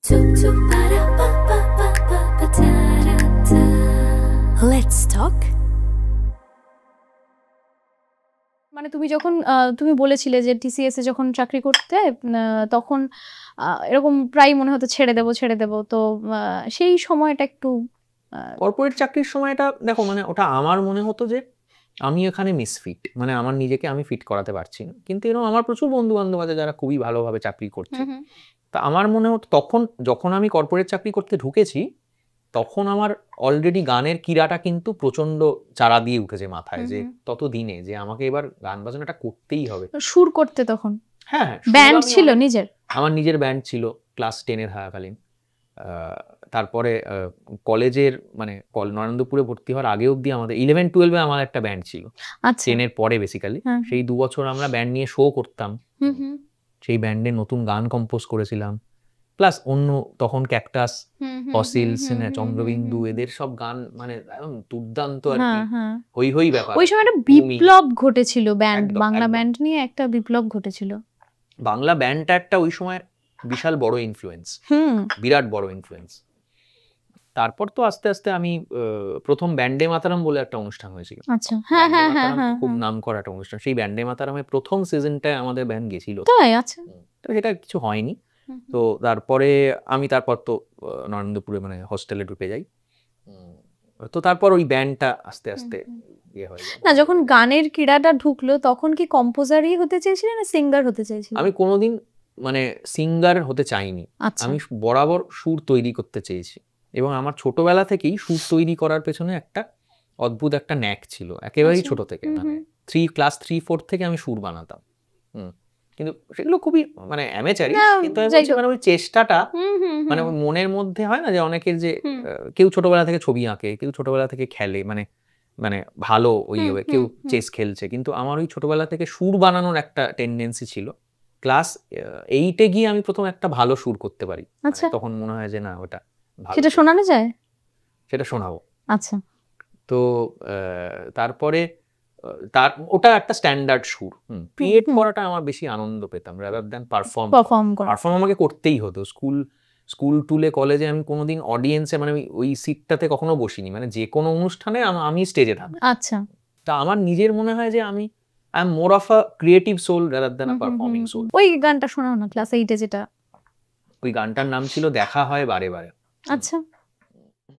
Let's talk. মানে তুমি যখন তুমি বলেছিলে যে টিসিএস এ যখন চাকরি করতে তখন এরকম প্রায় মনে হতো ছেড়ে দেব তো সেই সময়টা একটু কর্পোরেট চাকরির সময়টা দেখো মানে ওটা আমার মনে হতো যে আমি এখানে মিসফিট, মানে আমার নিজেকে আমি ফিট করাতে পারছি না। কিন্তু এরকম আমার প্রচুর বন্ধু বান্ধব আছে যারা খুবই ভালোভাবে চাকরি করছে। তা আমার মনে হতো তখন যখন আমি কর্পোরেট চাকরি করতে ঢুকেছি তখন আমার অলরেডি গানের কিরাটা কিন্তু প্রচন্ড চারা দিয়ে উঠেছে মাথায়, যে তত দিনে যে আমাকে এবার গান বাজনাটা করতেই হবে। সুর করতে তখন হ্যাঁ, ব্যান্ড ছিল নিজের? আমার নিজের ব্যান্ড ছিল ক্লাস 10 থাকাকালীন। তারপরে কলেজের মানে নরেন্দ্রপুরে ভর্তি হওয়ার আগে অবধি আমাদের 11-12 আমার একটা ব্যান্ড ছিল। 10 পরে বেসিক্যালি সেই 2 বছর আমরা ব্যান্ড নিয়ে শো করতাম। সেই ব্যান্ডে নতুন গান কম্পোজ করেছিলাম, প্লাস অন্য তখন ক্যাকটাস, ফসিলস, চন্দ্রবিন্দু এদের সব গান মানে দুর্দান্ত আর কি, হই হই ব্যাপার। ওই সময় একটা বিপ্লব ঘটেছিল ব্যান্ড, বাংলা ব্যান্ড নিয়ে একটা বিপ্লব ঘটেছিল। বাংলা ব্যান্ডটা একটা ওই সময় বিশাল বড় ইনফ্লুয়েন্স, বিরাট বড় ইনফ্লুয়েন্স। তারপর তো আস্তে আস্তে আমি প্রথম ব্যান্ডে মাতারাম বলে একটা অনুষ্ঠান হয়েছিল। আচ্ছা, হ্যাঁ হ্যাঁ হ্যাঁ হ্যাঁ, খুব নাম করা একটা অনুষ্ঠান। সেই ব্যান্ডে মাতারামে প্রথম সিজনটায় আমাদের ব্যান্ড গেছিল। তাই? আচ্ছা, তো সেটা কিছু হয়নি। তো তারপরে আমি তারপর তো নরেন্দ্রপুরে মানে হোস্টেলে ঢুকে যাই। তো তারপর ওই ব্যান্ডটা আস্তে আস্তে ইয়ে হয়ে যায়। না, যখন গানের কিড়াটা ঢুকলো তখন কি কম্পোজারই হতে চেয়েছিলেন না সিঙ্গার হতে চেয়েছিলেন? আমি কোনোদিন মানে সিঙ্গার হতে চাইনি, আমি বরাবর সুর তৈরি করতে চেয়েছি। এবং আমার ছোটবেলা থেকেই সুর তৈরি করার পেছনে একটা অদ্ভুত একটা ন্যাক ছিল, একেবারেই ছোট থেকে। মানে ক্লাস 3-4 থেকে আমি সুর বানাতাম। কিন্তু সেগুলো খুবই মানে অ্যামেচারি, কিন্তু আমি বলছি মানে ওই চেষ্টাটা মানে মনের মধ্যে হয় না যে অনেকের যে কেউ ছোটবেলা থেকে ছবি আঁকে, কেউ ছোটবেলা থেকে খেলে, মানে মানে ভালো ওই কেউ চেস খেলছে, কিন্তু আমার ওই ছোটবেলা থেকে সুর বানানোর একটা টেন্ডেন্সি ছিল। ক্লাস 8-এ গিয়ে আমি প্রথম একটা ভালো সুর করতে পারি। তখন মনে হয় যে না ওটা সেটা শোনানো যায়, সেটা শোনাবো। আচ্ছা, তো তারপরে ওটা একটা স্ট্যান্ডার্ড সুর ক্রিয়েট করাটা আমার বেশি আনন্দ পেতাম রাদার দ্যান পারফর্ম আমাকে করতেই হতো। স্কুল টুলে কলেজে আমি কোনোদিন অডিয়েন্সে মানে ওই সিটটাতে কখনো বসিনি, মানে যে কোনো অনুষ্ঠানে আমি স্টেজে থাকবো। আচ্ছা, তা আমার নিজের মনে হয় যে I am more of a creative soul rather than a performing soul. ওই গানটা শোনাও না ক্লাস 8-এ যেটা। ওই গানটার নাম ছিল দেখা হয় বারে বারে। আচ্ছা।